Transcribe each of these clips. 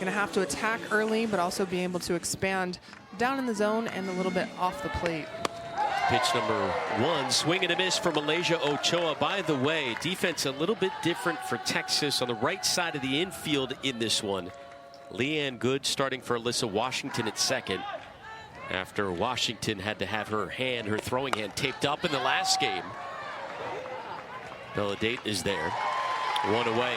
Going to have to attack early, but also be able to expand down in the zone and a little bit off the plate. Pitch number 1, swing and a miss for Malaysia Ochoa. By the way, defense a little bit different for Texas on the right side of the infield in this one. Leanne Good starting for Alyssa Washington at second, after Washington had to have her throwing hand taped up in the last game. Bella Date is there, 1 away.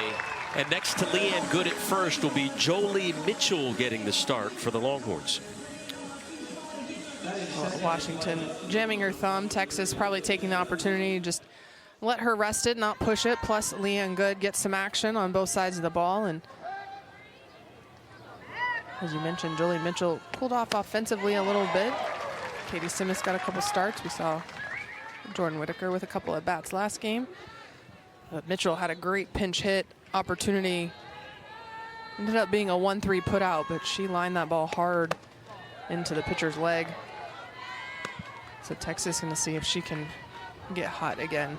And next to Leanne Good at first will be Jolie Mitchell getting the start for the Longhorns. Well, Washington jamming her thumb. Texas probably taking the opportunity to just let her rest it, not push it. Plus, Leanne Good gets some action on both sides of the ball. And as you mentioned, Jolie Mitchell pulled off offensively a little bit. Katie Simmons got a couple starts. We saw Jordan Whitaker with a couple of bats last game. But Mitchell had a great pinch hit opportunity. Ended up being a 1-3 put out, but she lined that ball hard into the pitcher's leg. So Texas going to see if she can get hot again.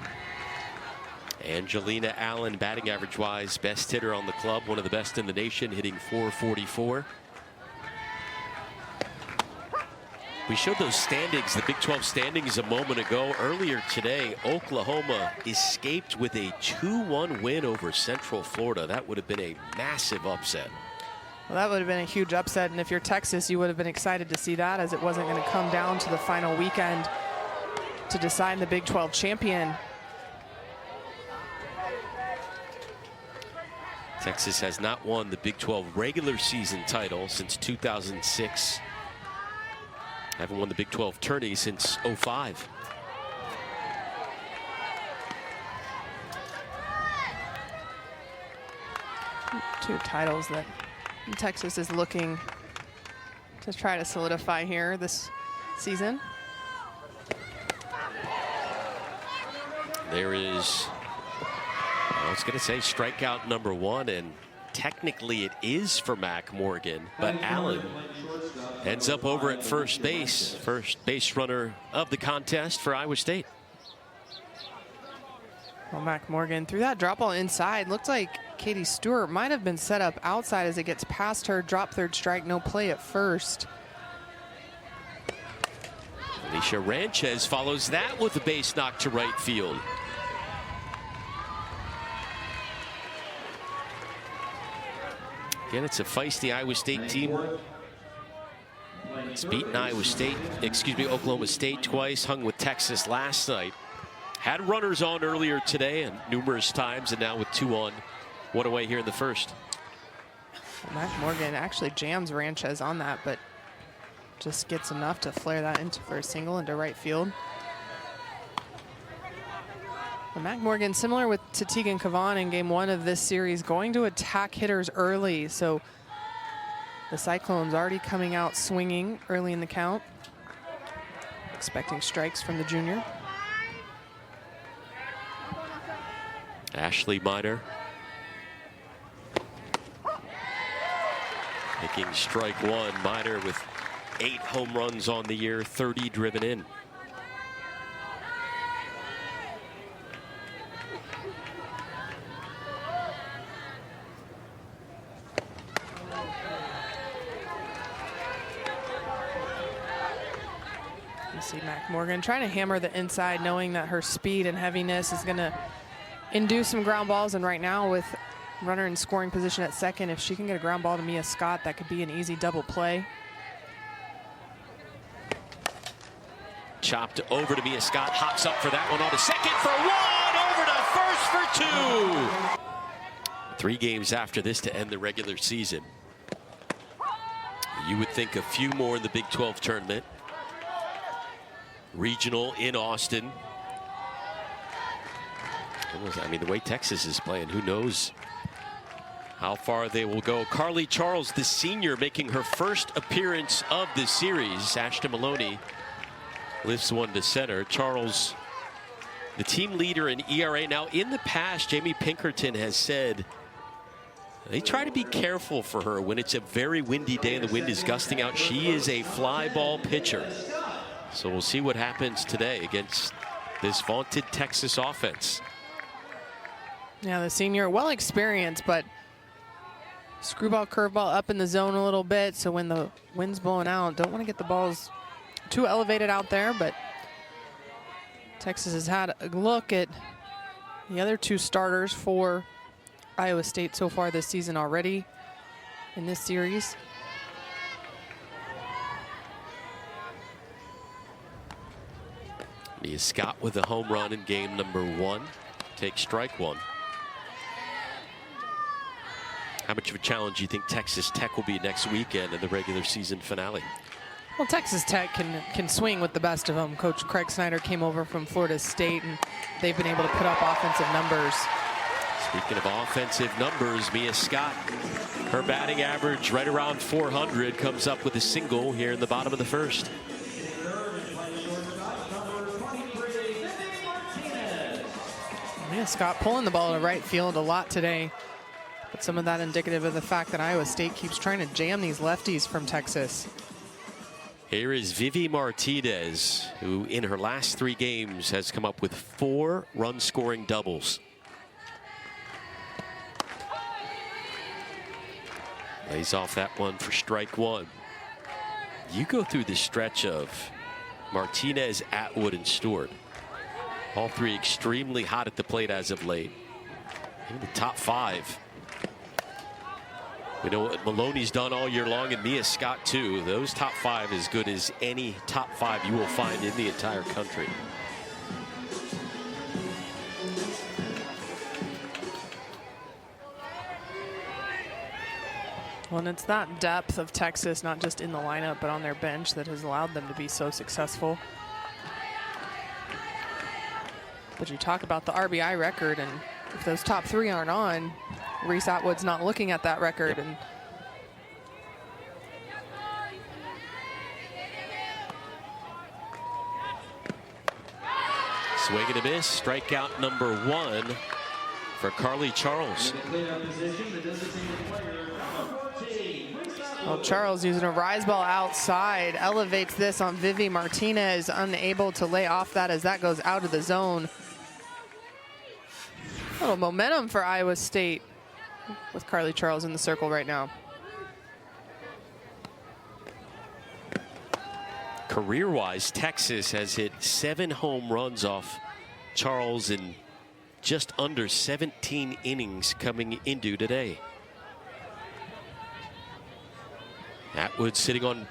Angelina Allen, batting average wise, best hitter on the club, one of the best in the nation, hitting .444. We showed those standings, the Big 12 standings, a moment ago. Earlier today, Oklahoma escaped with a 2-1 win over Central Florida. That would have been a massive upset. Well, that would have been a huge upset, and if you're Texas, you would have been excited to see that, as it wasn't going to come down to the final weekend to decide the Big 12 champion. Texas has not won the Big 12 regular season title since 2006. Haven't won the Big 12 tourney since '05. Two titles that Texas is looking to try to solidify here this season. There is, I was going to say strikeout number 1, and technically it is for Mac Morgan, but Allen ends up over at first base runner of the contest for Iowa State. Well, Mac Morgan threw that drop ball inside. Looked like Katie Stewart might have been set up outside as it gets past her. Drop third strike, no play at first. Alicia Ranchez follows that with a base knock to right field. Again, it's a feisty Iowa State team. It's beaten Oklahoma State twice, hung with Texas last night. Had runners on earlier today and numerous times, and now with 2 on, 1 away here in the first. Well, Mac Morgan actually jams Ranchez on that, but just gets enough to flare that into for a single into right field. Well, Mac Morgan, similar to Tegan Cavan in game 1 of this series, going to attack hitters early. So the Cyclones already coming out swinging early in the count, expecting strikes from the junior. Ashley Miner taking strike 1. Miner with 8 home runs on the year, 30 driven in. You see Mac Morgan trying to hammer the inside, knowing that her speed and heaviness is going to induce some ground balls. And right now, with runner in scoring position at second, if she can get a ground ball to Mia Scott, that could be an easy double play. Chopped over to Mia Scott, hops up for that one on to second for 1, over to first for 2. 3 games after this to end the regular season. You would think a few more in the Big 12 tournament. Regional in Austin. I mean, the way Texas is playing, who knows how far they will go. Carly Charles, the senior, making her first appearance of the series. Ashton Maloney lifts one to center. Charles, the team leader in ERA. Now, in the past, Jamie Pinkerton has said they try to be careful for her when it's a very windy day and the wind is gusting out. She is a fly ball pitcher. So we'll see what happens today against this vaunted Texas offense. Yeah, the senior, well experienced, but Screwball, curveball up in the zone a little bit, so when the wind's blowing out, don't want to get the balls too elevated out there, but Texas has had a look at the other two starters for Iowa State so far this season already in this series. Mia Scott with a home run in game number 1. Takes strike 1. How much of a challenge do you think Texas Tech will be next weekend in the regular season finale? Well, Texas Tech can swing with the best of them. Coach Craig Snyder came over from Florida State, and they've been able to put up offensive numbers. Speaking of offensive numbers, Mia Scott, her batting average right around 400, comes up with a single here in the bottom of the first. Mia Scott pulling the ball to right field a lot today. But some of that indicative of the fact that Iowa State keeps trying to jam these lefties from Texas. Here is Vivi Martinez, who in her last 3 games has come up with 4 run-scoring doubles. Lays off that one for strike 1. You go through the stretch of Martinez, Atwood, and Stewart. All 3 extremely hot at the plate as of late. In the top 5. We know what Maloney's done all year long, and Mia Scott too. Those top 5 as good as any top 5 you will find in the entire country. Well, and it's that depth of Texas, not just in the lineup, but on their bench, that has allowed them to be so successful. But you talk about the RBI record, and if those top 3 aren't on, Reese Atwood's not looking at that record. Yep. And swing and a miss. Strikeout number 1 for Carly Charles. well, Charles using a rise ball outside, elevates this on Vivi Martinez, unable to lay off that as that goes out of the zone. A little momentum for Iowa State with Carly Charles in the circle right now. Career-wise, Texas has hit 7 home runs off Charles in just under 17 innings coming into today. Atwood sitting on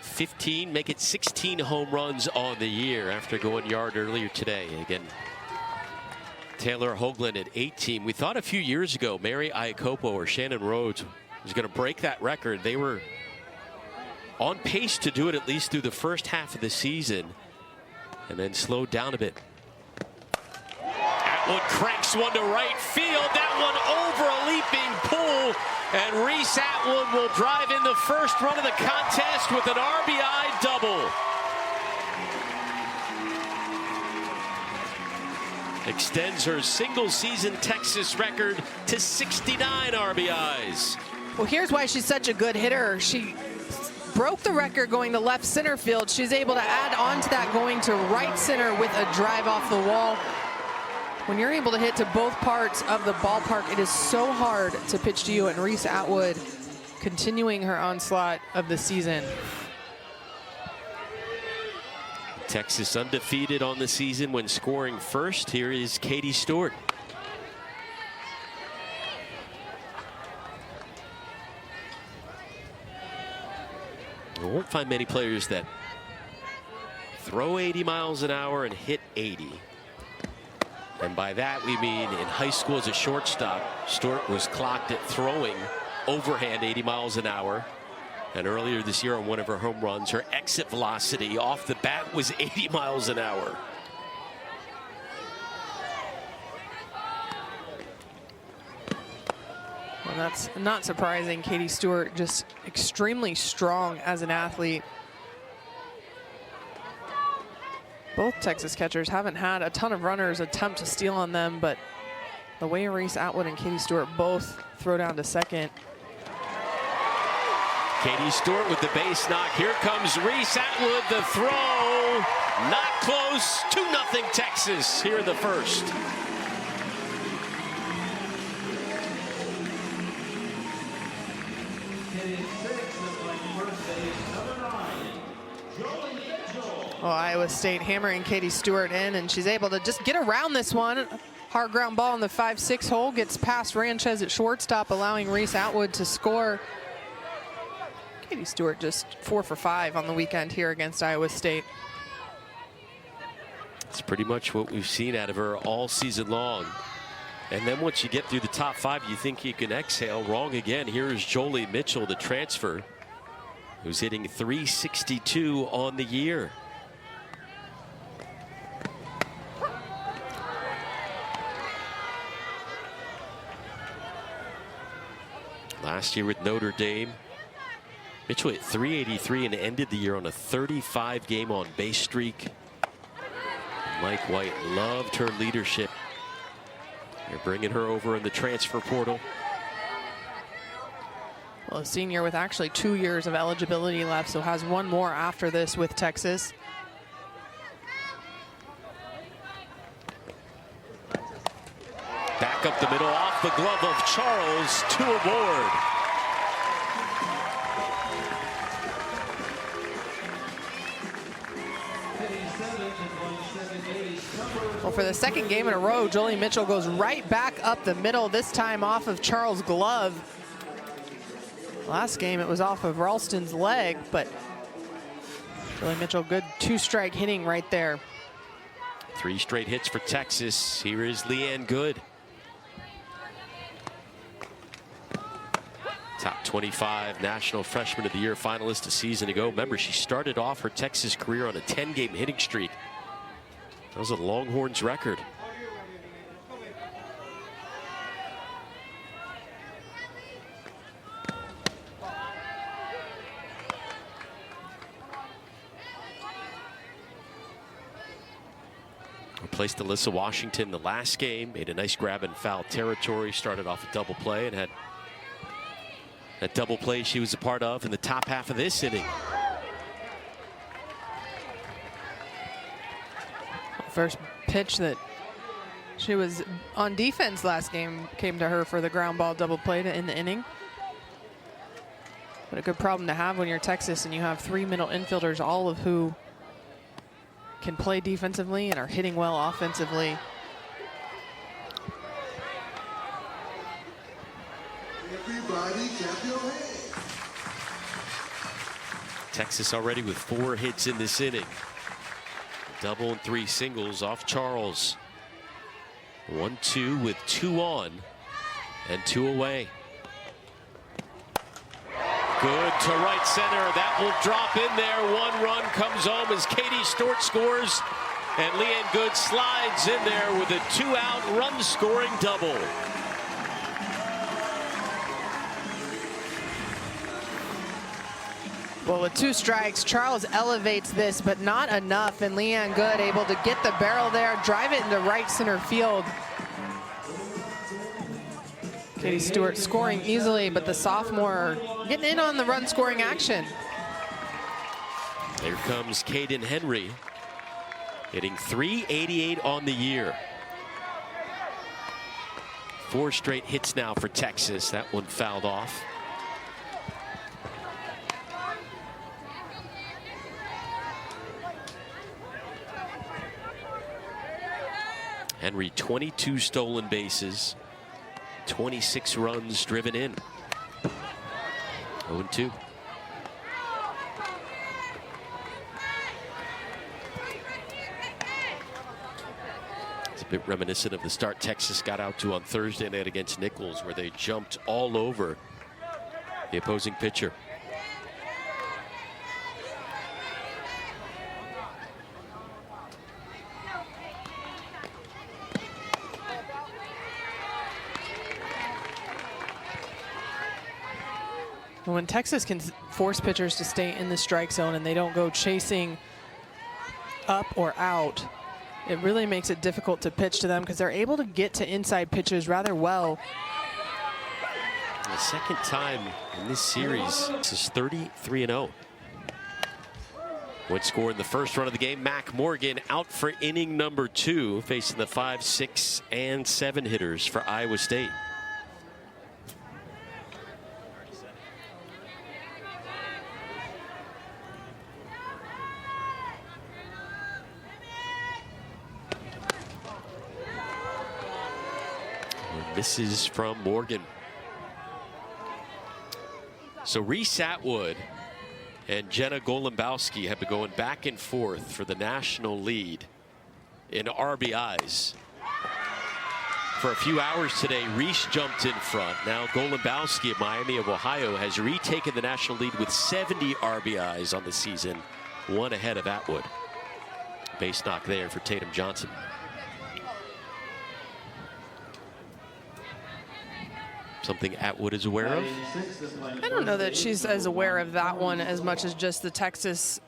15, make it 16 home runs on the year after going yard earlier today. Again, Taylor Hoagland at 18. We thought a few years ago Mary Iacopo or Shannon Rhodes was going to break that record. They were on pace to do it at least through the first half of the season and then slowed down a bit. Atwood cranks one to right field. That one over a leaping pool, and Reese Atwood will drive in the first run of the contest with an RBI double. Extends her single-season Texas record to 69 RBIs. Well, here's why she's such a good hitter. She broke the record going to left center field. She's able to add on to that going to right center with a drive off the wall. When you're able to hit to both parts of the ballpark, it is so hard to pitch to you. And Reese Atwood continuing her onslaught of the season. Texas undefeated on the season when scoring first. Here is Katie Stewart. You won't find many players that throw 80 miles an hour and hit 80. And by that we mean in high school as a shortstop, Stewart was clocked at throwing overhand 80 miles an hour. And earlier this year on one of her home runs, her exit velocity off the bat was 80 miles an hour. Well, that's not surprising. Katie Stewart just extremely strong as an athlete. Both Texas catchers haven't had a ton of runners attempt to steal on them, but the way Reese Atwood and Katie Stewart both throw down to second. Katie Stewart with the base knock. Here comes Reese Atwood, the throw. Not close. 2-0 Texas here in the first. Well, Iowa State hammering Katie Stewart in, and she's able to just get around this one. Hard ground ball in the 5-6 hole, gets past Ranchez at shortstop, allowing Reese Atwood to score. Katie Stewart just 4 for 5 on the weekend here against Iowa State. It's pretty much what we've seen out of her all season long. And then once you get through the top 5, you think you can exhale. Wrong again. Here is Jolie Mitchell, the transfer, who's hitting .362 on the year. Last year with Notre Dame, Mitchell hit .383 and ended the year on a 35-game on base streak. Mike White loved her leadership. They're bringing her over in the transfer portal. Well, a senior with actually 2 years of eligibility left, so has one more after this with Texas. Back up the middle, off the glove of Charles, 2 aboard. Well, for the second game in a row, Jolie Mitchell goes right back up the middle, this time off of Charles' glove. Last game it was off of Ralston's leg, but Jolie Mitchell, good 2-strike hitting right there. 3 straight hits for Texas. Here is Leanne Good. Top 25 National Freshman of the Year finalist a season ago. Remember, she started off her Texas career on a 10-game hitting streak. That was a Longhorns record. Replaced Alyssa Washington the last game, made a nice grab in foul territory, started off a double play, and had that double play she was a part of in the top half of this inning. First pitch that she was on defense last game came to her for the ground ball double play in the inning. But a good problem to have when you're Texas and you have 3 middle infielders, all of who can play defensively and are hitting well offensively. Everybody clap your hands. Texas already with 4 hits in this inning. Double and 3 singles off Charles. 1-2 with 2 on and 2 away. Good to right center. That will drop in there. 1 run comes home as Katie Stewart scores. And Leanne Good slides in there with a 2-out run scoring double. Well, with 2 strikes, Charles elevates this, but not enough. And Leanne Good able to get the barrel there, drive it into right center field. Katie Stewart scoring easily, but the sophomore getting in on the run scoring action. There comes Caden Henry, hitting .388 on the year. 4 straight hits now for Texas. That one fouled off. Henry, 22 stolen bases, 26 runs driven in. 0-2. It's a bit reminiscent of the start Texas got out to on Thursday night against Nichols, where they jumped all over the opposing pitcher. When Texas can force pitchers to stay in the strike zone and they don't go chasing up or out, it really makes it difficult to pitch to them because they're able to get to inside pitches rather well. The second time in this series, this is 33-0. Would score in the first run of the game. Mac Morgan out for inning number 2, facing the 5, 6, and 7 hitters for Iowa State. Misses from Morgan. So Reese Atwood and Jenna Golembowski have been going back and forth for the national lead in RBIs. For a few hours today, Reese jumped in front. Now Golembowski at Miami of Ohio has retaken the national lead with 70 RBIs on the season, one ahead of Atwood. Base knock there for Tatum Johnson. Something Atwood is aware of? I don't know that she's as aware of that one as much as just the Texas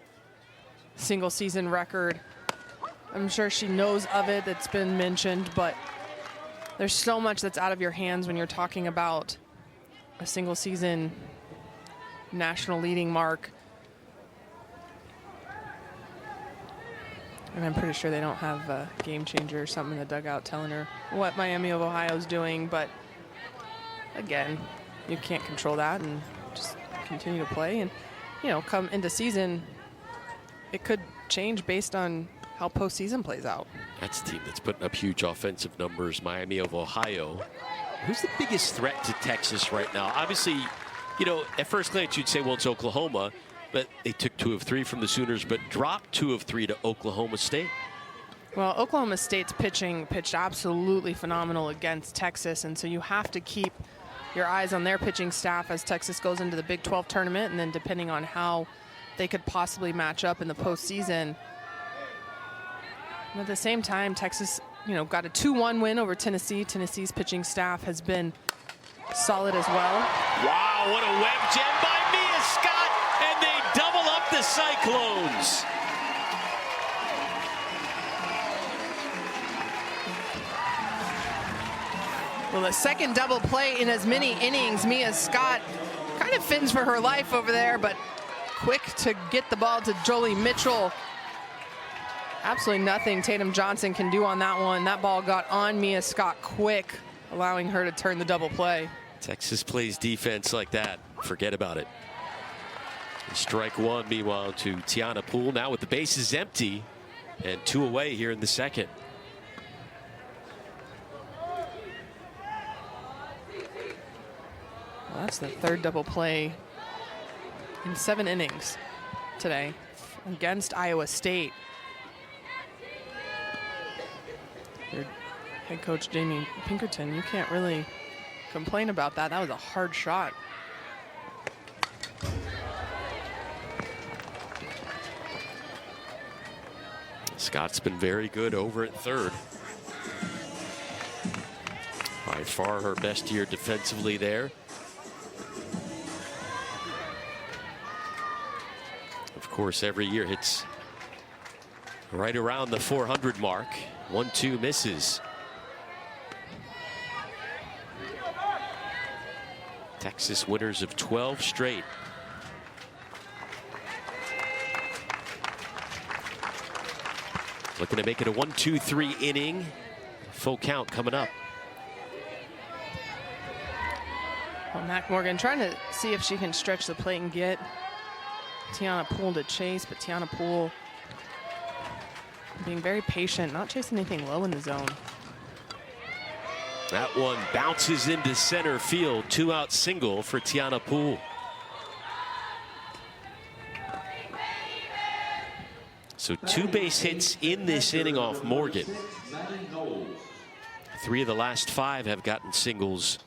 single season record. I'm sure she knows of it, that's been mentioned, but there's so much that's out of your hands when you're talking about a single season national leading mark. And I'm pretty sure they don't have a game changer or something in the dugout telling her what Miami of Ohio is doing, but again, you can't control that and just continue to play. And, you know, come into season, it could change based on how postseason plays out. That's a team that's putting up huge offensive numbers, Miami of Ohio. Who's the biggest threat to Texas right now? Obviously, you know, at first glance you'd say, well, it's Oklahoma, but they took 2 of 3 from the Sooners, but dropped 2 of 3 to Oklahoma State. Well, Oklahoma State's pitching pitched absolutely phenomenal against Texas, and so you have to keep your eyes on their pitching staff as Texas goes into the Big 12 tournament, and then depending on how they could possibly match up in the postseason. And at the same time, Texas, you know, got a 2-1 win over Tennessee. Tennessee's pitching staff has been solid as well. Wow, what a web gem by Mia Scott, and they double up the Cyclones. Well, the second double play in as many innings. Mia Scott kind of fends for her life over there, but quick to get the ball to Jolie Mitchell. Absolutely nothing Tatum Johnson can do on that one. That ball got on Mia Scott quick, allowing her to turn the double play. Texas plays defense like that. Forget about it. Strike one, meanwhile, to Tiana Poole. Now with the bases empty and 2 away here in the second. Well, that's the third double play in 7 innings today against Iowa State. Your head coach Jamie Pinkerton, you can't really complain about that. That was a hard shot. Scott's been very good over at third. By far her best year defensively there. Of course, every year hits right around the 400 mark. 1-2 misses. Texas winners of 12 straight. Looking to make it a 1-2-3 inning. Full count coming up. Well, Mac Morgan trying to see if she can stretch the plate and get Tiana Poole to chase, but Tiana Poole being very patient, not chasing anything low in the zone. That one bounces into center field. 2-out single for Tiana Poole. So 2 base hits in this inning off Morgan. 3 of the last 5 have gotten singles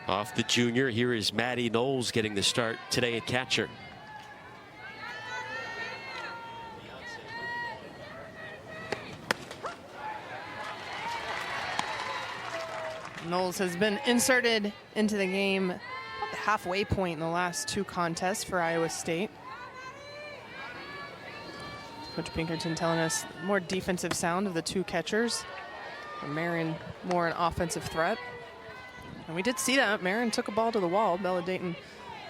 off the junior. Here is Maddie Knowles getting the start today at catcher. Knowles has been inserted into the game at the halfway point in the last 2 contests for Iowa State. Coach Pinkerton telling us more defensive sound of the 2 catchers. Marin more an offensive threat. And we did see that. Marin took a ball to the wall. Bella Dayton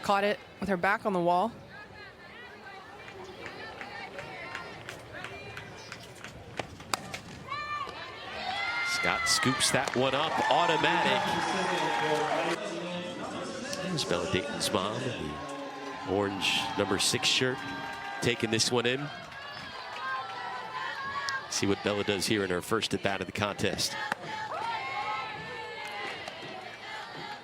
caught it with her back on the wall. Scott scoops that one up, automatic. There's Bella Dayton's mom in the orange number 6 shirt, taking this one in. See what Bella does here in her first at bat of the contest.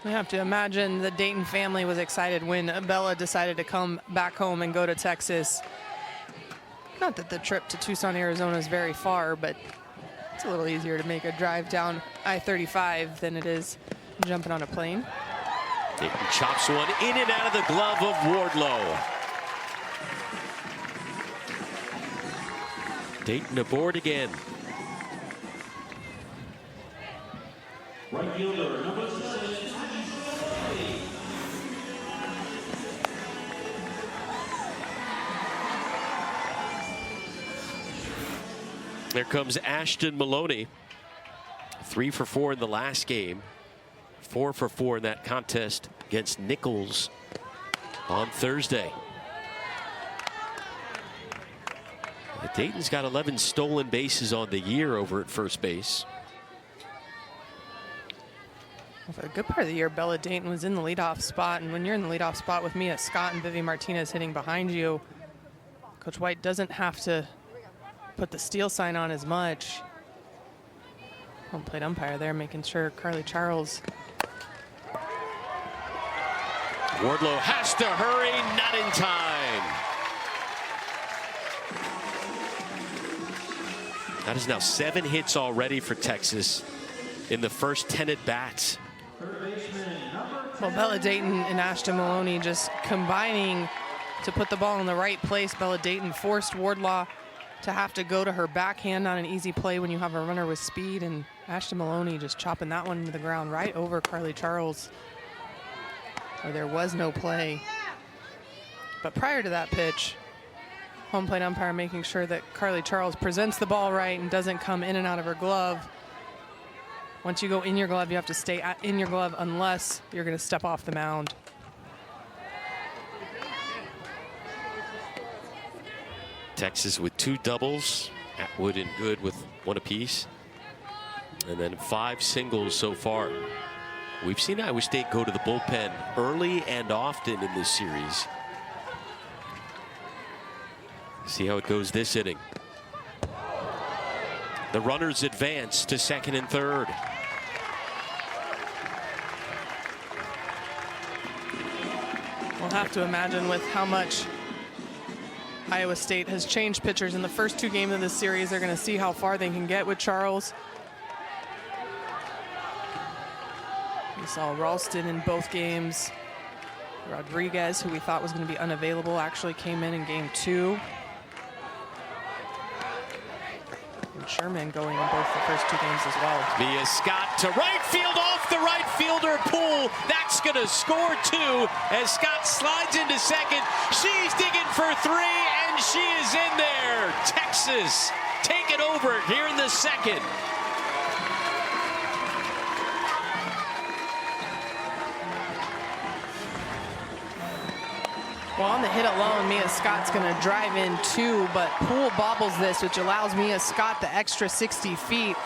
I have to imagine the Dayton family was excited when Bella decided to come back home and go to Texas. Not that the trip to Tucson, Arizona is very far, but it's a little easier to make a drive down I-35 than it is jumping on a plane. Dayton chops one in and out of the glove of Wardlow. Dayton aboard again. Right fielder, number 7. There comes Ashton Maloney. 3 for 4 in the last game. 4 for 4 in that contest against Nichols on Thursday. Dayton's got 11 stolen bases on the year over at first base. Well, for a good part of the year, Bella Dayton was in the leadoff spot, and when you're in the leadoff spot with Mia Scott and Vivi Martinez hitting behind you, Coach White doesn't have to put the steal sign on as much. Home plate umpire there making sure Carly Charles. Wardlow has to hurry, not in time. That is now 7 hits already for Texas in the first 10 at bats. Well, Bella Dayton and Ashton Maloney just combining to put the ball in the right place. Bella Dayton forced Wardlaw to have to go to her backhand on an easy play when you have a runner with speed, and Ashton Maloney just chopping that one into the ground right over Carly Charles, where there was no play. But prior to that pitch, home plate umpire making sure that Carly Charles presents the ball right and doesn't come in and out of her glove. Once you go in your glove, you have to stay in your glove unless you're going to step off the mound. Texas with 2 doubles, Atwood and Good with 1 apiece, and then 5 singles so far. We've seen Iowa State go to the bullpen early and often in this series. See how it goes this inning. The runners advance to second and third. We'll have to imagine with how much Iowa State has changed pitchers in the first 2 games of this series. They're going to see how far they can get with Charles. We saw Ralston in both games. Rodriguez, who we thought was going to be unavailable, actually came in game 2. And Sherman going in both the first 2 games as well. Mia Scott to right field, off the right fielder pool. That's going to score 2 as Scott slides into second. She's digging for 3, and she is in there. Texas take it over here in the second. Well, on the hit alone, Mia Scott's going to drive in 2, but Poole bobbles this, which allows Mia Scott the extra 60 feet.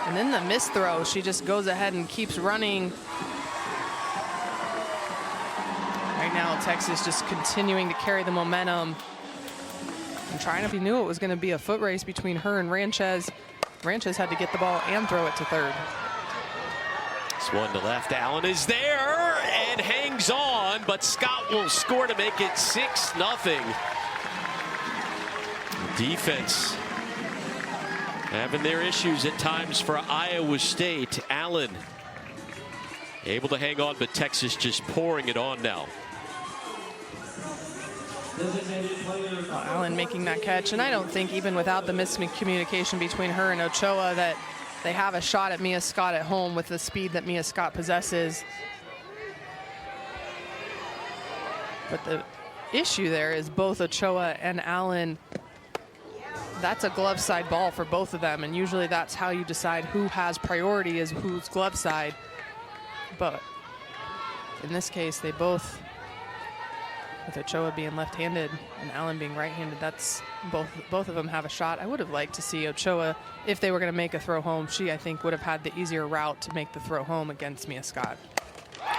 And then the miss throw, she just goes ahead and keeps running. Right now, Texas just continuing to carry the momentum and trying to. He knew it was going to be a foot race between her and Ranchez. Ranchez had to get the ball and throw it to third. This one to left. Allen is there and hangs on, but Scott will score to make it 6-0. Defense having their issues at times for Iowa State. Allen able to hang on, but Texas just pouring it on now. Allen making that catch, and I don't think even without the miscommunication between her and Ochoa that they have a shot at Mia Scott at home with the speed that Mia Scott possesses. But the issue there is both Ochoa and Allen, that's a glove side ball for both of them, and usually that's how you decide who has priority is whose glove side. But in this case, they both, with Ochoa being left-handed and Allen being right-handed, that's both of them have a shot. I would have liked to see Ochoa, if they were going to make a throw home, she, I think, would have had the easier route to make the throw home against Mia Scott.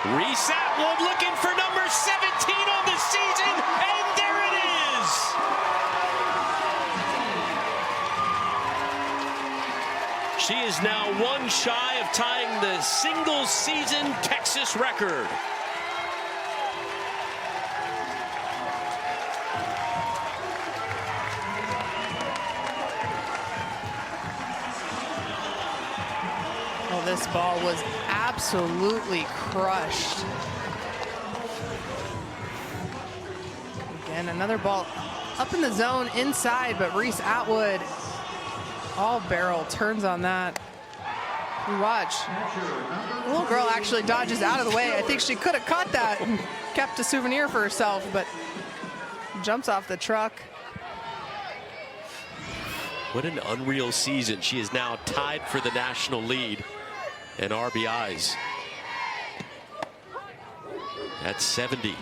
Reese Atwood looking for number 17 on the season, and there it is! She is now one shy of tying the single-season Texas record. Well, this ball was absolutely crushed. Again, another ball up in the zone inside, but Reese Atwood all barrel turns on that. You watch. The little girl actually dodges out of the way. I think she could have caught that and kept a souvenir for herself, but jumps off the truck. What an unreal season. She is now tied for the national lead in RBIs. That's 70.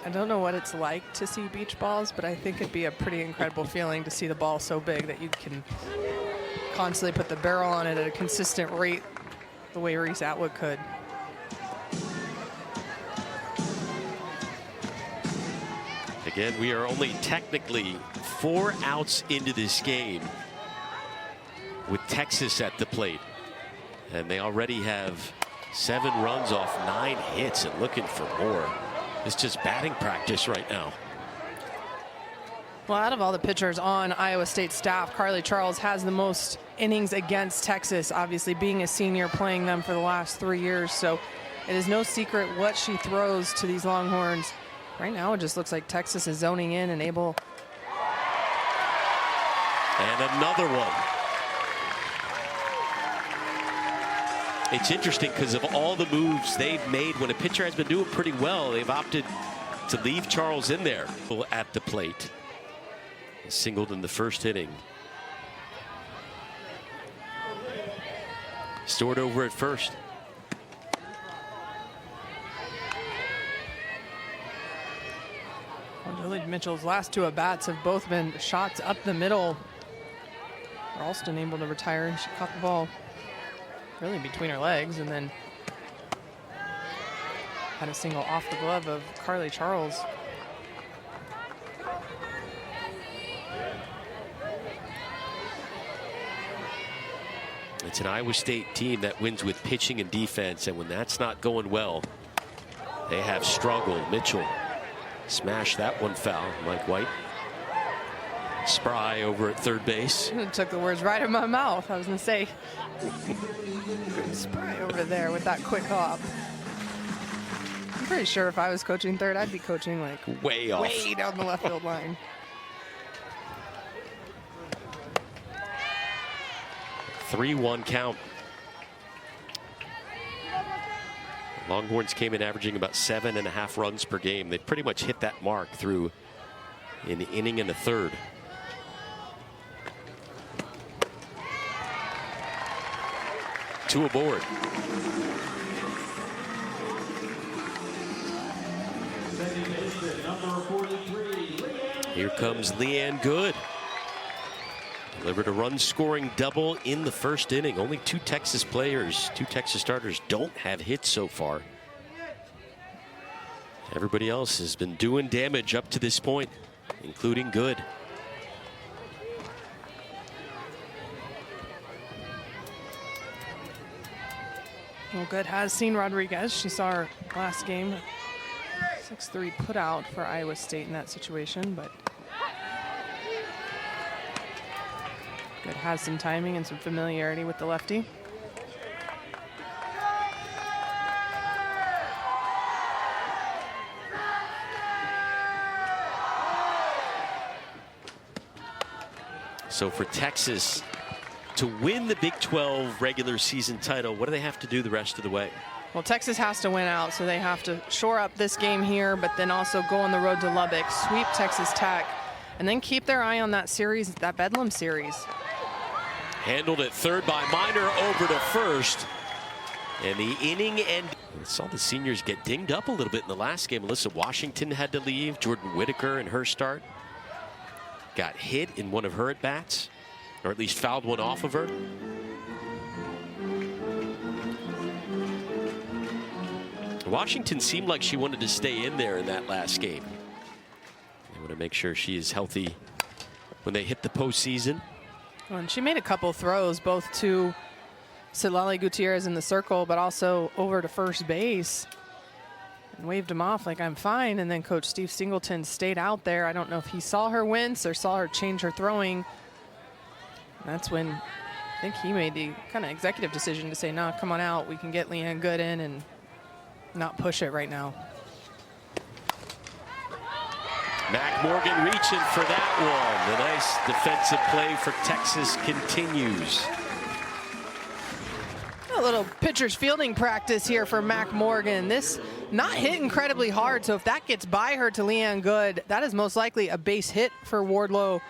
I don't know what it's like to see beach balls, but I think it'd be a pretty incredible feeling to see the ball so big that you can constantly put the barrel on it at a consistent rate the way Reese Atwood could. Again, we are only technically 4 outs into this game with Texas at the plate. And they already have 7 runs off 9 hits and looking for more. It's just batting practice right now. Well, out of all the pitchers on Iowa State staff, Carly Charles has the most innings against Texas, obviously being a senior, playing them for the last 3 years. So it is no secret what she throws to these Longhorns. Right now, it just looks like Texas is zoning in and able. And another one. It's interesting because of all the moves they've made when a pitcher has been doing pretty well, they've opted to leave Charles in there at the plate. Singled in the first inning. Stored over at first. Well, Julie Mitchell's last 2 at-bats have both been shots up the middle. Ralston able to retire, and she caught the ball really between her legs, and then had a single off the glove of Carly Charles. It's an Iowa State team that wins with pitching and defense, and when that's not going well, they have struggled. Mitchell smashed that one foul. Mike White. Spry over at third base. Took the words right out of my mouth. I was going to say, Spry over there with that quick hop. I'm pretty sure if I was coaching third, I'd be coaching like way off, way down the left field line. (3-1) count. Longhorns came in averaging about 7.5 runs per game. They pretty much hit that mark through an inning and a third. Two aboard. Here comes Leanne Good. Delivered a run-scoring double in the first inning. Only 2 Texas players, 2 Texas starters don't have hits so far. Everybody else has been doing damage up to this point, including Good. Well, Good has seen Rodriguez. She saw her last game. 6-3 put out for Iowa State in that situation, but Good has some timing and some familiarity with the lefty. So for Texas to win the Big 12 regular season title, what do they have to do the rest of the way? Well, Texas has to win out, so they have to shore up this game here, but then also go on the road to Lubbock, sweep Texas Tech, and then keep their eye on that series, that Bedlam series. Handled at third by Minor, over to first. And the inning end. We saw the seniors get dinged up a little bit in the last game. Alyssa Washington had to leave. Jordan Whitaker in her start got hit in one of her at-bats, or at least fouled one off of her. Washington seemed like she wanted to stay in there in that last game. They want to make sure she is healthy when they hit the postseason. Well, and she made a couple throws, both to Citlali Gutierrez in the circle, but also over to first base and waved him off like, I'm fine. And then Coach Steve Singleton stayed out there. I don't know if he saw her wince or saw her change her throwing. And that's when I think he made the kind of executive decision to say, no, come on out. We can get Leanne Good in and not push it right now. Mac Morgan reaching for that one. The nice defensive play for Texas continues. A little pitcher's fielding practice here for Mac Morgan. This not hit incredibly hard, so if that gets by her to Leanne Good, that is most likely a base hit for Wardlow.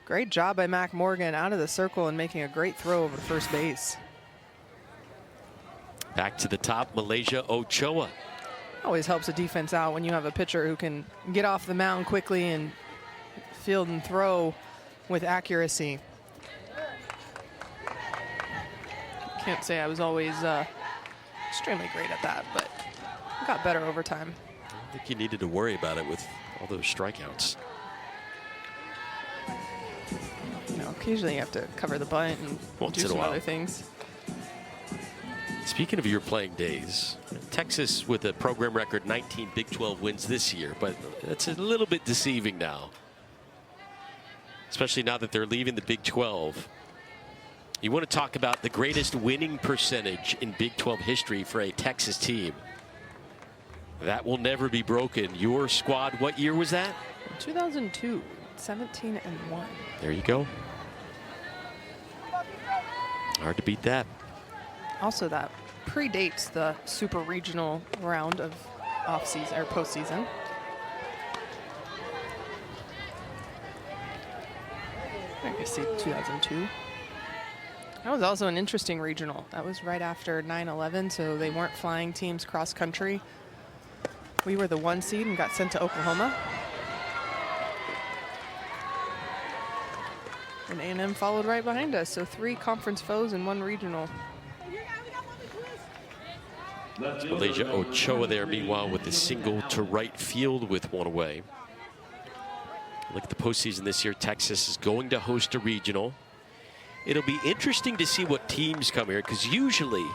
Great job by Mac Morgan out of the circle and making a great throw over first base. Back to the top, Malaysia Ochoa. Always helps a defense out when you have a pitcher who can get off the mound quickly and field and throw with accuracy. Can't say I was always extremely great at that, but got better over time. I don't think you needed to worry about it with all those strikeouts. You know, occasionally you have to cover the bunt and Once do in a some while. other things. Speaking of your playing days, Texas with a program record 19 Big 12 wins this year, but it's a little bit deceiving now, especially now that they're leaving the Big 12. You want to talk about the greatest winning percentage in Big 12 history for a Texas team. That will never be broken. Your squad, what year was that? 2002, 17-1. There you go. Hard to beat that. Also, that predates the super regional round of off-season or postseason. I guess see 2002. That was also an interesting regional. That was right after 9/11, so they weren't flying teams cross country. We were the 1 seed and got sent to Oklahoma. And A&M followed right behind us, so 3 conference foes and 1 regional. Malaysia Ochoa there, meanwhile, with the single to right field with 1 away. Look at the postseason this year. Texas is going to host a regional. It'll be interesting to see what teams come here, because usually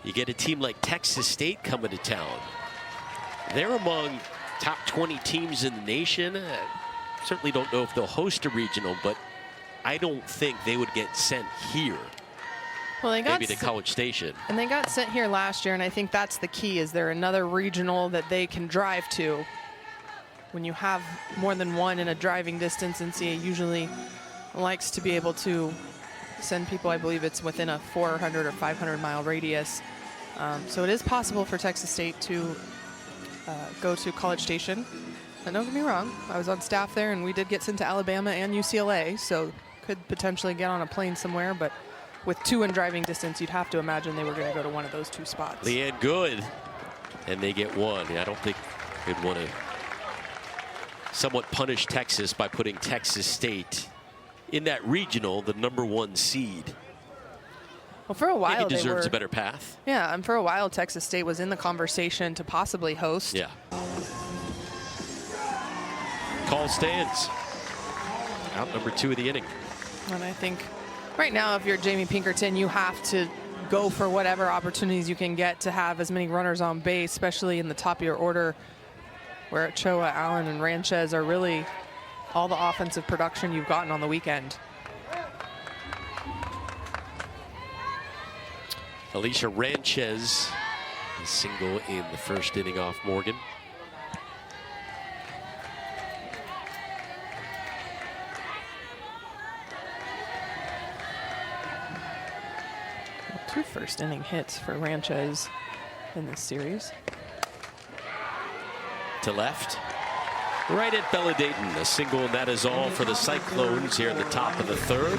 you get a team like Texas State coming to town. They're among top 20 teams in the nation. Certainly don't know if they'll host a regional, but I don't think they would get sent here. Well, they got maybe to College Station. And they got sent here last year, and I think that's the key. Is there another regional that they can drive to? When you have more than one in a driving distance, NCAA usually likes to be able to send people. I believe it's within a 400 or 500 mile radius. So it is possible for Texas State to go to College Station. And don't get me wrong, I was on staff there, and we did get sent to Alabama and UCLA, so could potentially get on a plane somewhere, but with 2 in driving distance, you'd have to imagine they were going to go to one of those 2 spots. Leanne Good, and they get 1. I don't think they'd want to somewhat punish Texas by putting Texas State in that regional, the #1 seed. Well, for a while, maybe deserves they were a better path. Yeah, and for a while, Texas State was in the conversation to possibly host. Yeah. Call stands. Out #2 of the inning. And I think right now, if you're Jamie Pinkerton, you have to go for whatever opportunities you can get to have as many runners on base, especially in the top of your order, where Ochoa, Allen, and Ranchez are really all the offensive production you've gotten on the weekend. Alicia Ranchez, a single in the first inning off Morgan. Well, 2 first inning hits for Ranchez in this series. To left. Right at Bella Dayton, a single, and that is all for the Cyclones here in the top of the 3rd.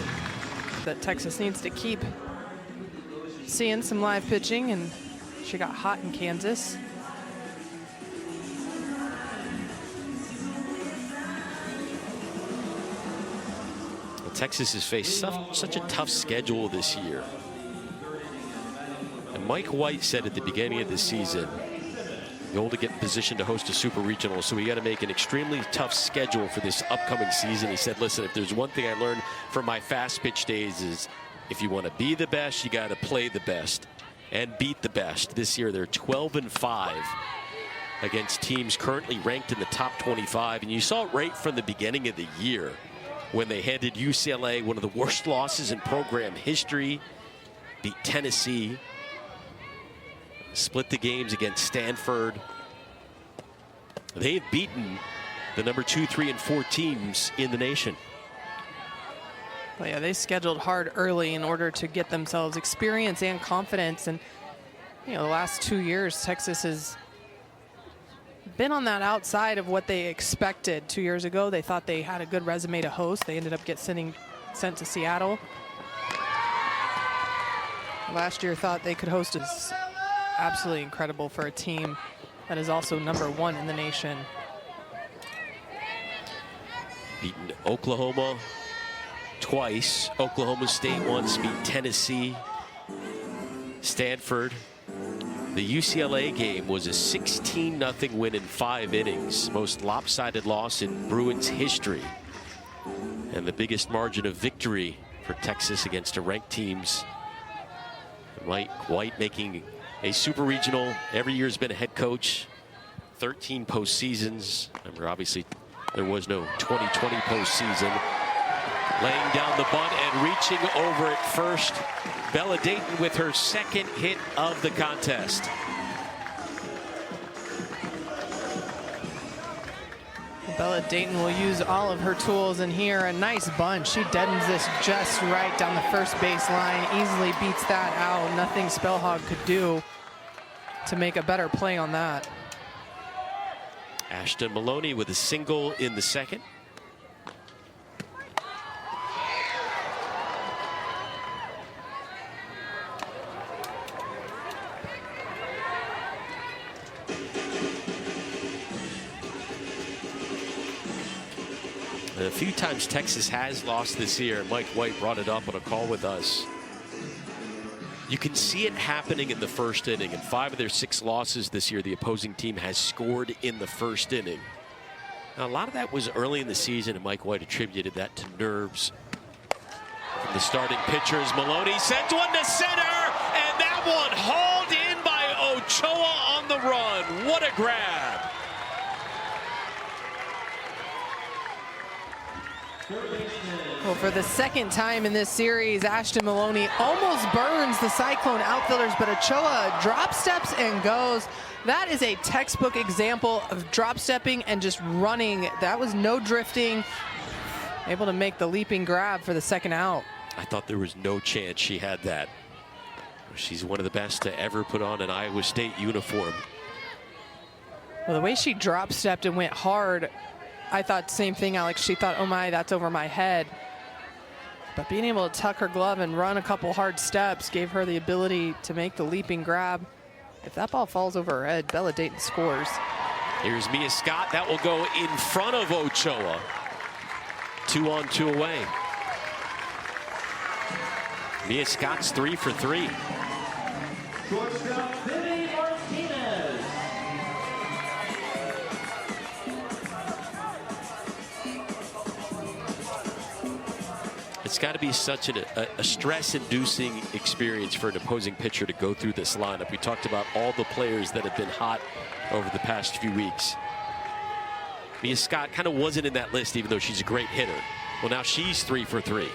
That Texas needs to keep seeing some live pitching, and she got hot in Kansas. Well, Texas has faced such a tough schedule this year. And Mike White said at the beginning of the season, goal to get in position to host a super regional, so we got to make an extremely tough schedule for this upcoming season. He said, listen, if there's one thing I learned from my fast pitch days is if you want to be the best, you got to play the best and beat the best. This year they're 12-5 against teams currently ranked in the top 25, and you saw it right from the beginning of the year when they handed UCLA one of the worst losses in program history, beat Tennessee, split the games against Stanford. They've beaten the number 2, 3, and 4 teams in the nation. Well, yeah, they scheduled hard early in order to get themselves experience and confidence. And, you know, the last 2 years, Texas has been on that outside of what they expected. 2 years ago, they thought they had a good resume to host. They ended up getting sent to Seattle. Last year, thought they could host. Is absolutely incredible for a team that is also #1 in the nation. Beaten Oklahoma twice. Oklahoma State once, beat Tennessee, Stanford. The UCLA game was a 16-0 win in 5 innings, most lopsided loss in Bruins history, and the biggest margin of victory for Texas against a ranked teams. Mike White making a super regional. Every year has been a head coach. 13 postseasons. Remember, obviously, there was no 2020 postseason. Laying down the bunt and reaching over at first. Bella Dayton with her 2nd hit of the contest. Bella Dayton will use all of her tools in here. A nice bunch. She deadens this just right down the first base line. Easily beats that out. Nothing Spellhog could do to make a better play on that. Ashton Maloney with a single in the 2nd. A few times Texas has lost this year. Mike White brought it up on a call with us. You can see it happening in the first inning. In 5 of their 6 losses this year, the opposing team has scored in the first inning. Now, a lot of that was early in the season, and Mike White attributed that to nerves from the starting pitchers. Maloney sends one to center, and that one hauled in by Ochoa on the run. What a grab. Well, for the 2nd time in this series, Ashton Maloney almost burns the Cyclone outfielders, but Ochoa drop steps and goes. That is a textbook example of drop stepping and just running. That was no drifting. Able to make the leaping grab for the 2nd out. I thought there was no chance she had that. She's one of the best to ever put on an Iowa State uniform. Well, the way she drop stepped and went hard, I thought the same thing, Alex. She thought, oh my, that's over my head. But being able to tuck her glove and run a couple hard steps gave her the ability to make the leaping grab. If that ball falls over her head, Bella Dayton scores. Here's Mia Scott. That will go in front of Ochoa. 2 on, 2 away. Mia Scott's 3 for 3. Shortstop, Vinny Martinez. It's got to be such a stress-inducing experience for an opposing pitcher to go through this lineup. We talked about all the players that have been hot over the past few weeks. Mia Scott kind of wasn't in that list, even though she's a great hitter. Well, now she's 3 for 3.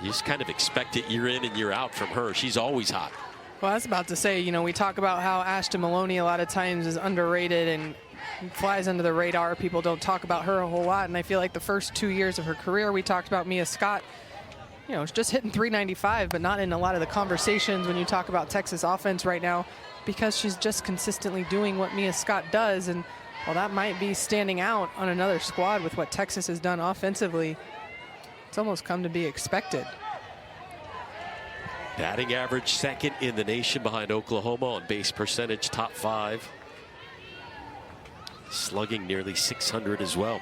You just kind of expect it year in and year out from her. She's always hot. Well, I was about to say, you know, we talk about how Ashton Maloney a lot of times is underrated and flies under the radar. People don't talk about her a whole lot, and I feel like the first 2 years of her career, we talked about Mia Scott, you know, just hitting .395, but not in a lot of the conversations when you talk about Texas offense right now, because she's just consistently doing what Mia Scott does. And while that might be standing out on another squad with what Texas has done offensively, it's almost come to be expected. Batting average 2nd in the nation behind Oklahoma, on base percentage top 5. Slugging nearly .600 as well.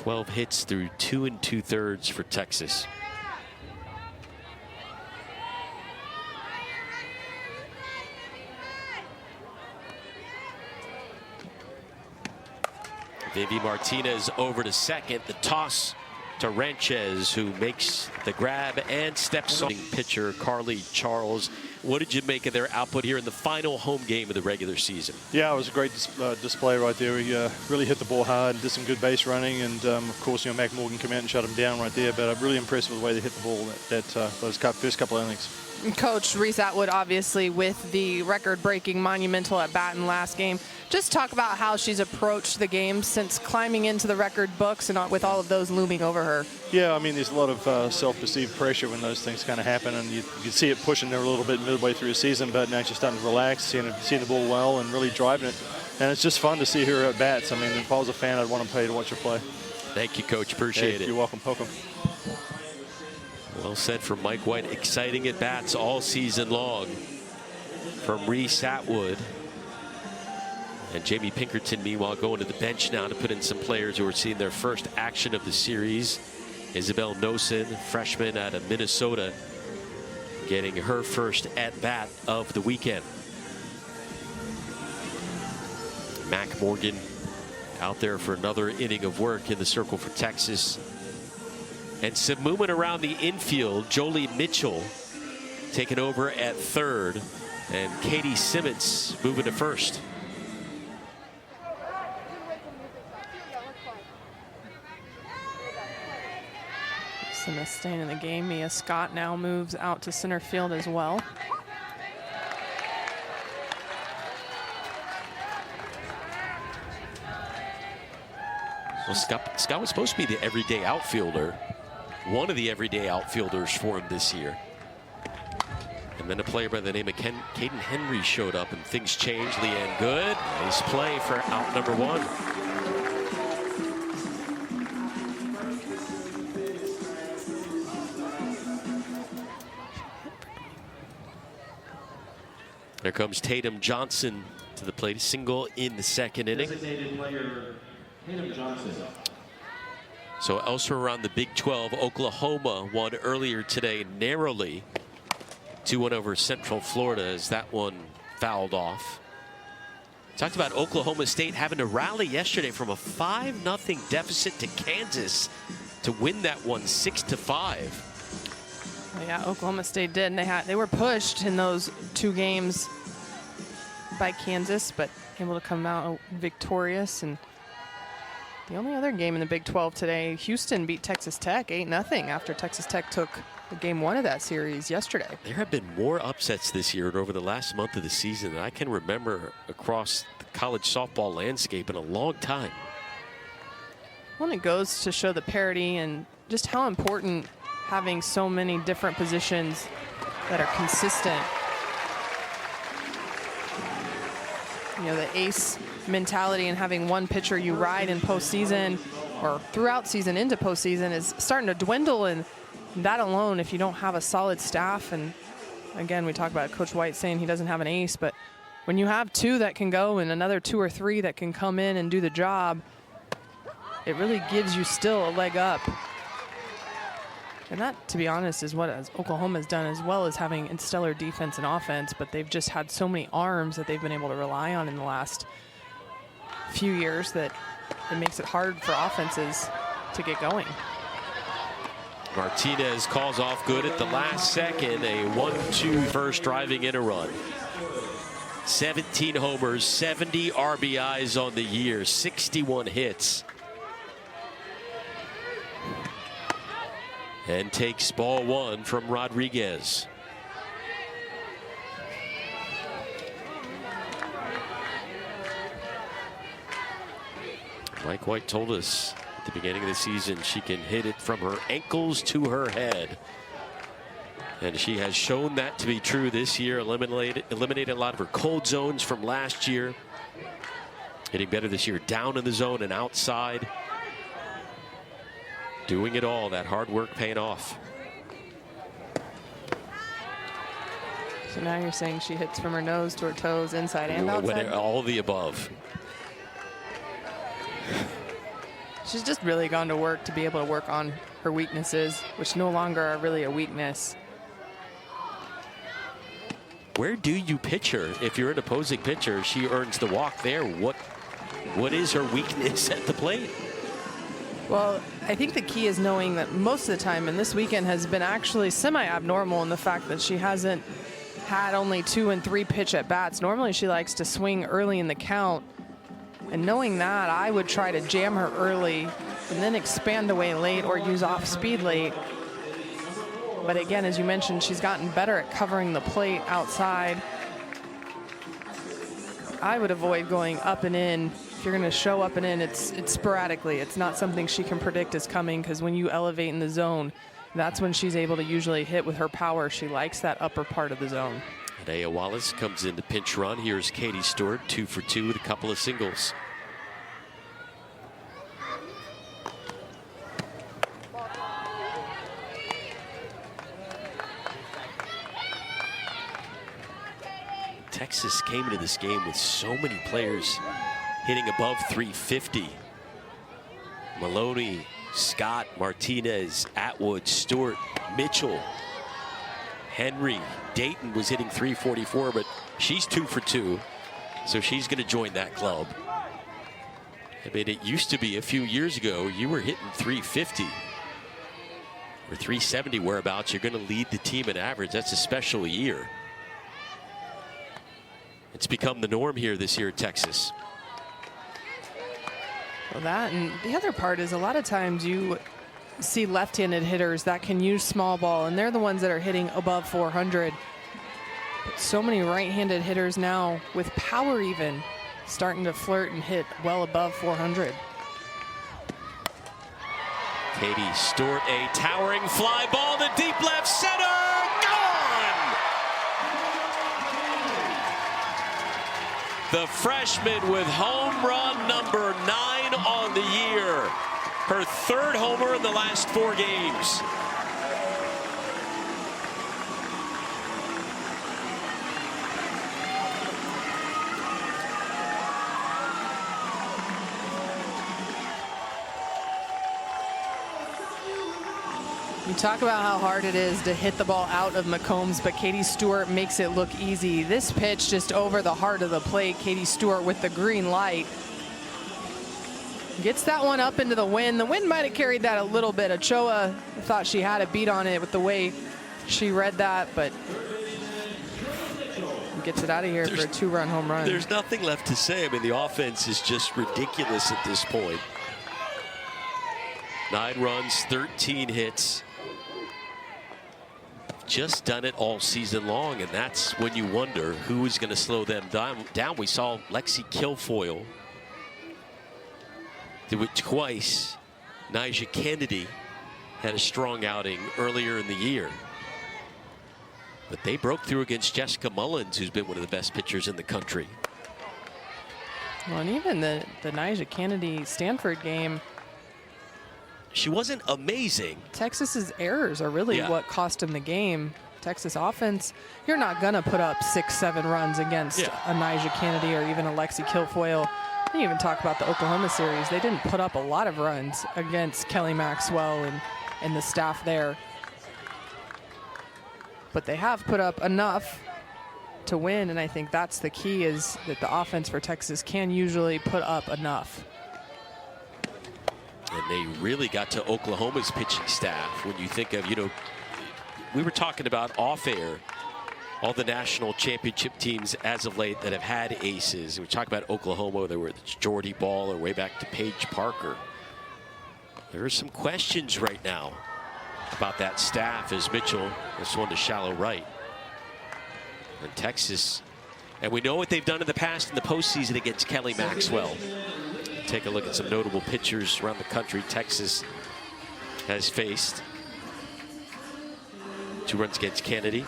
12 hits through 2 2/3 for Texas. Vivi Martinez over to second. The toss to Ranchez, who makes the grab and steps on. Pitcher Carly Charles. What did you make of their output here in the final home game of the regular season? Yeah, it was a great display right there. We really hit the ball hard and did some good base running. And, of course, Mac Morgan came out and shut him down right there. But I'm really impressed with the way they hit the ball those first couple of innings. Coach Reese Atwood, obviously, with the record-breaking monumental at bat in last game. Just talk about how she's approached the game since climbing into the record books and with all of those looming over her. Yeah, I mean, there's a lot of self-perceived pressure when those things kind of happen, and you can see it pushing there a little bit midway through the season, but now she's starting to relax, seeing the ball well, and really driving it. And it's just fun to see her at bats. I mean, if I was a fan, I'd want to pay to watch her play. Thank you, Coach. Appreciate it. You're welcome. Welcome. Well said from Mike White. Exciting at bats all season long from Reese Atwood. And Jamie Pinkerton, meanwhile, going to the bench now to put in some players who are seeing their first action of the series. Isabel Nosen, freshman out of Minnesota, getting her first at-bat of the weekend. Mac Morgan out there for another inning of work in the circle for Texas. And some movement around the infield. Jolie Mitchell taking over at third, and Katie Simmons moving to first. Simmons staying in the game. Mia Scott now moves out to center field as well. Well, Scott was supposed to be the everyday outfielder, one of the everyday outfielders for him this year. And then a player by the name of Caden Henry showed up, and things changed. Leanne Good, nice play for out number one. There comes Tatum Johnson to the plate, single in the second inning. Designated player Tatum Johnson. So elsewhere around the Big 12, Oklahoma won earlier today narrowly. 2-1 over Central Florida as that one fouled off. Talked about Oklahoma State having to rally yesterday from a 5-0 deficit to Kansas to win that one 6-5. Yeah, Oklahoma State did, and they were pushed in those two games by Kansas, but able to come out victorious. And the only other game in the Big 12 today, Houston beat Texas Tech 8-0 after Texas Tech took the game one of that series yesterday. There have been more upsets this year and over the last month of the season than I can remember across the college softball landscape in a long time. Well, it goes to show the parity and just how important having so many different positions that are consistent. You know, the ace mentality and having one pitcher you ride in postseason or throughout season into postseason is starting to dwindle, and that alone, if you don't have a solid staff, and again, we talk about Coach White saying he doesn't have an ace, but when you have two that can go and another 2 or 3 that can come in and do the job, it really gives you still a leg up. And that, to be honest, is what Oklahoma has done, as well as having stellar defense and offense, but they've just had so many arms that they've been able to rely on in the last few years that it makes it hard for offenses to get going. Martinez calls off Good at the last second, a 1-2 first, driving in a run. 17 homers, 70 RBIs on the year, 61 hits. And takes ball one from Rodriguez. Mike White told us at the beginning of the season she can hit it from her ankles to her head. And she has shown that to be true this year, eliminated a lot of her cold zones from last year. Hitting better this year down in the zone and outside. Doing it all, that hard work paying off. So now you're saying she hits from her nose to her toes, inside and outside? All of the above. She's just really gone to work to be able to work on her weaknesses, which no longer are really a weakness. Where do you pitch her? If you're an opposing pitcher, she earns the walk there. What is her weakness at the plate? Well, I think the key is knowing that most of the time, and this weekend has been actually semi-abnormal in the fact that she hasn't had only 2 and 3 pitch at bats. Normally she likes to swing early in the count. And knowing that, I would try to jam her early and then expand away late or use off speed late. But again, as you mentioned, she's gotten better at covering the plate outside. I would avoid going up and in. If you're going to show up and in, it's sporadically. It's not something she can predict is coming, because when you elevate in the zone, that's when she's able to usually hit with her power. She likes that upper part of the zone. Aya Wallace comes in to pinch run. Here's Katie Stewart, 2 for 2 with a couple of singles. Texas came into this game with so many players hitting above 350. Maloney, Scott, Martinez, Atwood, Stewart, Mitchell, Henry. Dayton was hitting 344, but she's 2 for 2, so she's going to join that club. I mean, it used to be a few years ago, you were hitting 350 or 370 whereabouts. You're going to lead the team in average. That's a special year. It's become the norm here this year at Texas. Well, that, and the other part is a lot of times you see left-handed hitters that can use small ball, and they're the ones that are hitting above 400. But so many right-handed hitters now with power even starting to flirt and hit well above 400. Katie Stewart, a towering fly ball to deep left center. Gone! The freshman with home run number 9 on the year. Her 3rd homer in the last 4 games. You talk about how hard it is to hit the ball out of McCombs, but Katie Stewart makes it look easy. This pitch just over the heart of the plate. Katie Stewart with the green light. Gets that one up into the wind. The wind might have carried that a little bit. Ochoa thought she had a beat on it with the way she read that, but gets it out of here for a 2-run home run. There's nothing left to say. I mean, the offense is just ridiculous at this point. 9 runs, 13 hits. Just done it all season long, and that's when you wonder who is going to slow them down. We saw Lexi Kilfoyle do it twice. Nyjah Kennedy had a strong outing earlier in the year, but they broke through against Jessica Mullins, who's been one of the best pitchers in the country. Well, and even the Nyjah Kennedy Stanford game, she wasn't amazing. Texas's errors are really what cost him the game. Texas offense, you're not going to put up 6-7 runs against a Nyjah Kennedy or even a Lexi Kilfoyle. You even talk about the Oklahoma series. They didn't put up a lot of runs against Kelly Maxwell and the staff there. But they have put up enough to win, and I think that's the key, is that the offense for Texas can usually put up enough. And they really got to Oklahoma's pitching staff. When you think of, we were talking about off air, all the national championship teams as of late that have had aces. We talk about Oklahoma, whether it's Jordy Ball or way back to Paige Parker. There are some questions right now about that staff as Mitchell, this one to shallow right. And Texas, and we know what they've done in the past in the postseason against Kelly Maxwell. Take a look at some notable pitchers around the country Texas has faced. 2 runs against Kennedy.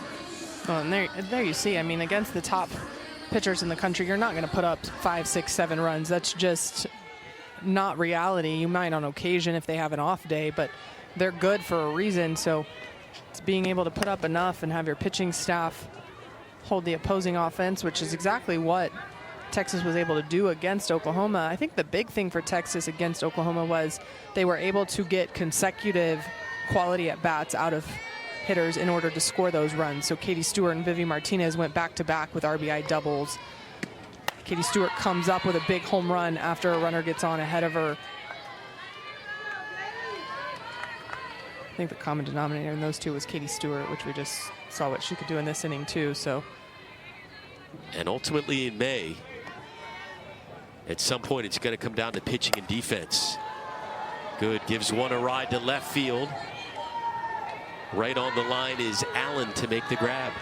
Well, and there you see, I mean, against the top pitchers in the country, you're not going to put up 5, 6, 7 runs. That's just not reality. You might on occasion if they have an off day, but they're good for a reason. So it's being able to put up enough and have your pitching staff hold the opposing offense, which is exactly what Texas was able to do against Oklahoma. I think the big thing for Texas against Oklahoma was they were able to get consecutive quality at bats out of hitters in order to score those runs. So Katie Stewart and Vivi Martinez went back-to-back with RBI doubles. Katie Stewart comes up with a big home run after a runner gets on ahead of her. I think the common denominator in those two was Katie Stewart, which we just saw what she could do in this inning too. So, and ultimately in May, at some point it's going to come down to pitching and defense. Good, gives one a ride to left field. Right on the line is Allen to make the grab.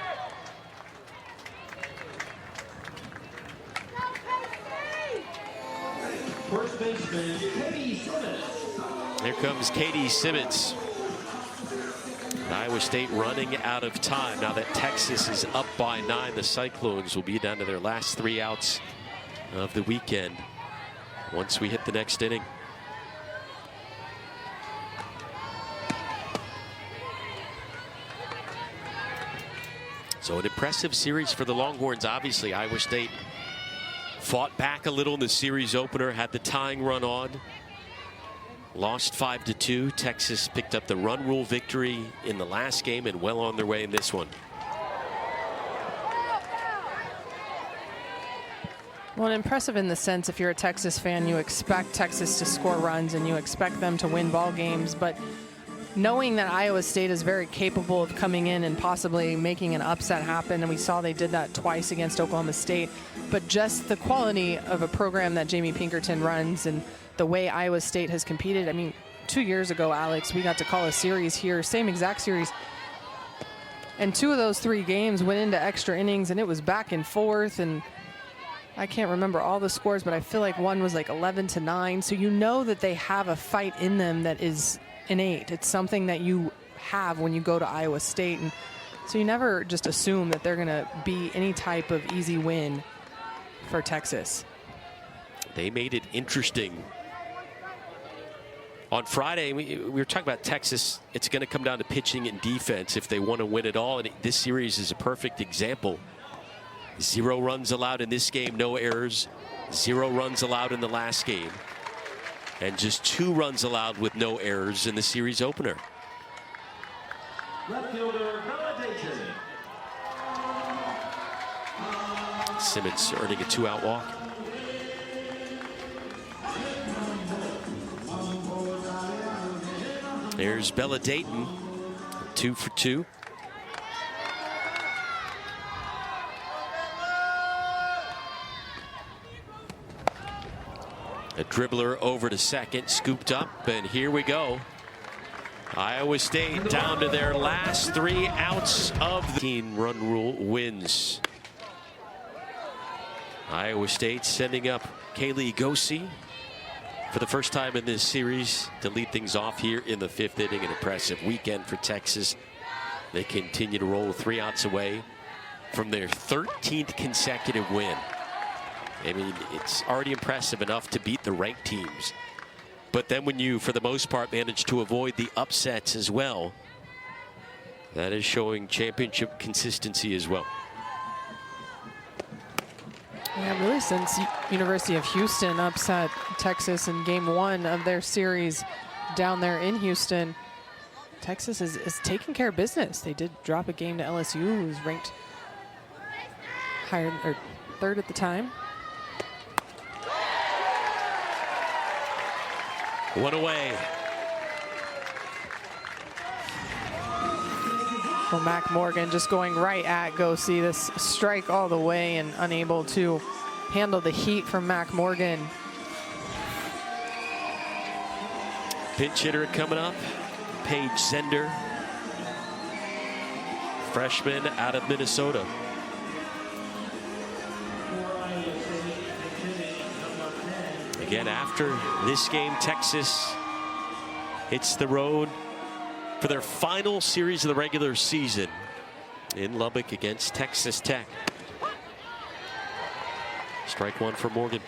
First baseman, Katie Simmons. Here comes Katie Simmons. Iowa State running out of time. Now that Texas is up by 9, the Cyclones will be down to their last 3 outs of the weekend once we hit the next inning. So an impressive series for the Longhorns. Obviously, Iowa State fought back a little in the series opener, had the tying run on. Lost 5-2. Texas picked up the run rule victory in the last game and well on their way in this one. Well, impressive in the sense if you're a Texas fan, you expect Texas to score runs and you expect them to win ball games. But knowing that Iowa State is very capable of coming in and possibly making an upset happen, and we saw they did that twice against Oklahoma State, but just the quality of a program that Jamie Pinkerton runs and the way Iowa State has competed. I mean, 2 years ago, Alex, we got to call a series here, same exact series. And 2 of those 3 games went into extra innings, and it was back and forth. And I can't remember all the scores, but I feel like one was like 11-9. So you know that they have a fight in them that is innate. It's something that you have when you go to Iowa State. And so you never just assume that they're going to be any type of easy win for Texas. They made it interesting. On Friday, we were talking about Texas. It's going to come down to pitching and defense if they want to win it all. And this series is a perfect example. 0 runs allowed in this game, no errors. 0 runs allowed in the last game. And just 2 runs allowed with no errors in the series opener. Left fielder, validation. Simmons earning a 2-out walk. There's Bella Dayton, 2 for 2. A dribbler over to second, scooped up, and here we go. Iowa State down to their last 3 outs of the run rule wins. Iowa State sending up Kaylee Gosey for the first time in this series to lead things off here in the 5th inning. An impressive weekend for Texas. They continue to roll 3 outs away from their 13th consecutive win. I mean, it's already impressive enough to beat the ranked teams. But then when you, for the most part, manage to avoid the upsets as well, that is showing championship consistency as well. Yeah, really since University of Houston upset Texas in game 1 of their series down there in Houston, Texas is taking care of business. They did drop a game to LSU, who was ranked higher or 3rd at the time. 1 away. Well, Mac Morgan just going right at Gosey. This strike all the way and unable to handle the heat from Mac Morgan. Pinch hitter coming up, Paige Zender, freshman out of Minnesota. Again, after this game, Texas hits the road for their final series of the regular season in Lubbock against Texas Tech. Strike 1 for Morgan.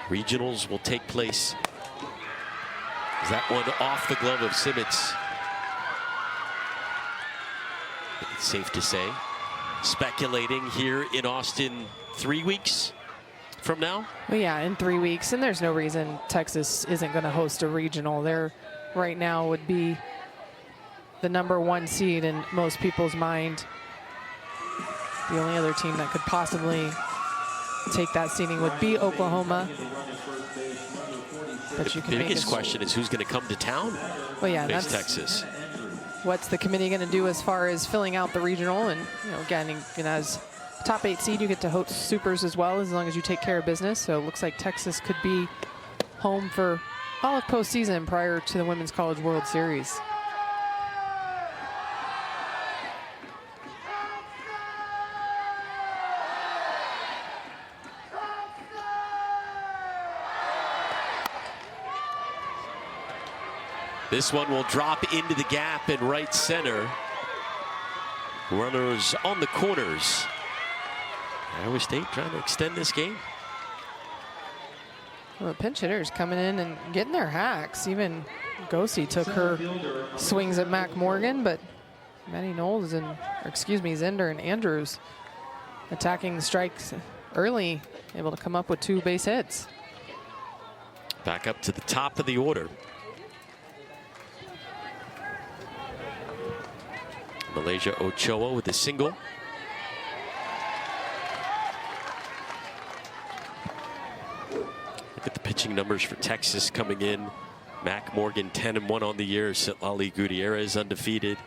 Regionals will take place Is that one off the glove of Simmons? It's safe to say. Speculating here in Austin 3 weeks from now. Well, yeah, in 3 weeks, and there's no reason Texas isn't going to host a regional. They're right now would be the #1 seed in most people's mind. The only other team that could possibly take that seeding would be Oklahoma. But you can the make biggest question is who's going to come to town. Well, yeah, Face that's Texas. What's the committee going to do as far as filling out the regional? And again, as top 8 seed, you get to host supers as well, as long as you take care of business. So it looks like Texas could be home for all of postseason prior to the Women's College World Series. This one will drop into the gap in right center. Runners on the corners. Iowa State trying to extend this game. Well, the pinch hitters coming in and getting their hacks. Even Gosi took her swings at Mac Morgan, but Maddie Knowles Zender and Andrews attacking the strikes early, able to come up with 2 base hits. Back up to the top of the order. Malaysia Ochoa with a single. Look at the pitching numbers for Texas coming in. Mac Morgan 10-1 on the year. Citlali Gutierrez undefeated.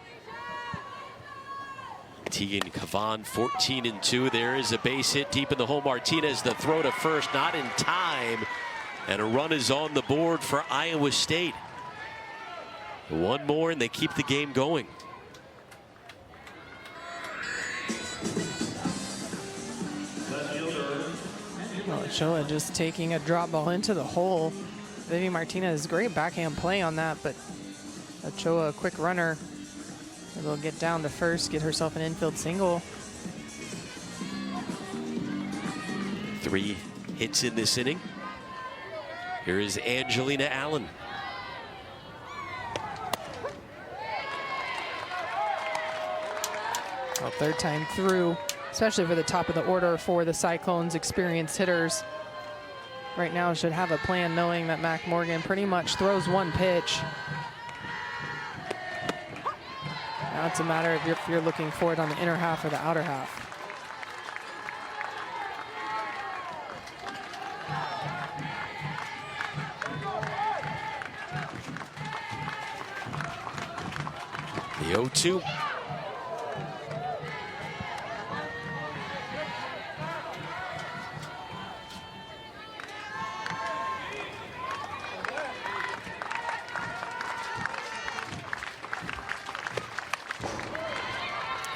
Tegan Cavan 14-2. There is a base hit deep in the hole. Martinez, the throw to first, not in time. And a run is on the board for Iowa State. One more and they keep the game going. Well, Ochoa just taking a drop ball into the hole. Vivi Martinez, great backhand play on that, but Ochoa, a quick runner, able to get down to first, get herself an infield single. 3 hits in this inning. Here is Angelina Allen. Well, 3rd time through, especially for the top of the order for the Cyclones' experienced hitters. Right now should have a plan knowing that Mac Morgan pretty much throws 1 pitch. Now it's a matter of if you're looking for it on the inner half or the outer half. The 0-2.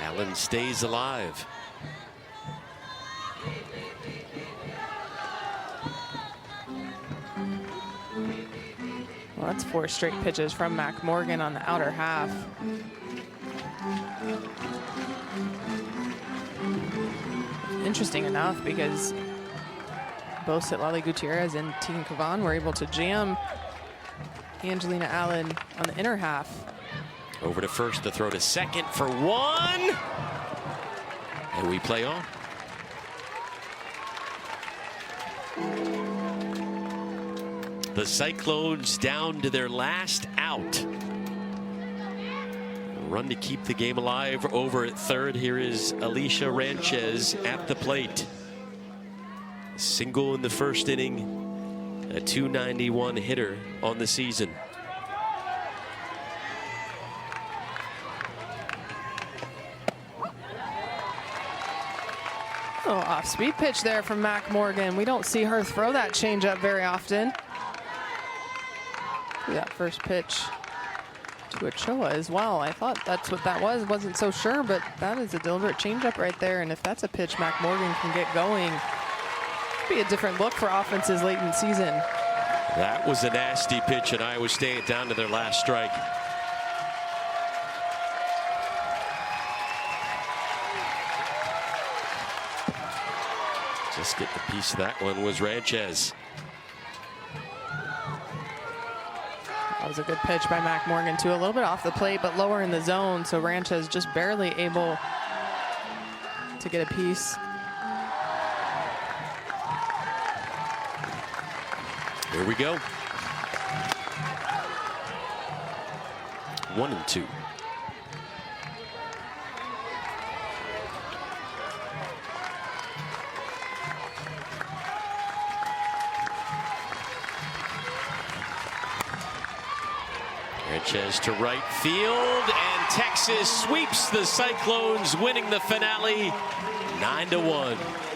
Allen stays alive. Well, that's 4 straight pitches from Mac Morgan on the outer half. Interesting enough, because both Citlali Gutierrez and Tegan Cavan were able to jam Angelina Allen on the inner half. Over to first, the throw to second for 1. And we play on. The Cyclones down to their last out. Run to keep the game alive over at third. Here is Alicia Ranchez at the plate. Single in the first inning, a .291 hitter on the season. Oh, off-speed pitch there from Mac Morgan. We don't see her throw that changeup very often. That first pitch to Ochoa as well. I thought that's what that was. Wasn't so sure, but that is a deliberate changeup right there. And if that's a pitch Mac Morgan can get going, it'd be a different look for offenses late in the season. That was a nasty pitch, and Iowa State down to their last strike. Just get the piece of that one was Ranchez. That was a good pitch by Mac Morgan, too. A little bit off the plate, but lower in the zone. So Ranches just barely able to get a piece. Here we go. 1-2. Sanchez to right field, and Texas sweeps the Cyclones, winning the finale 9-1.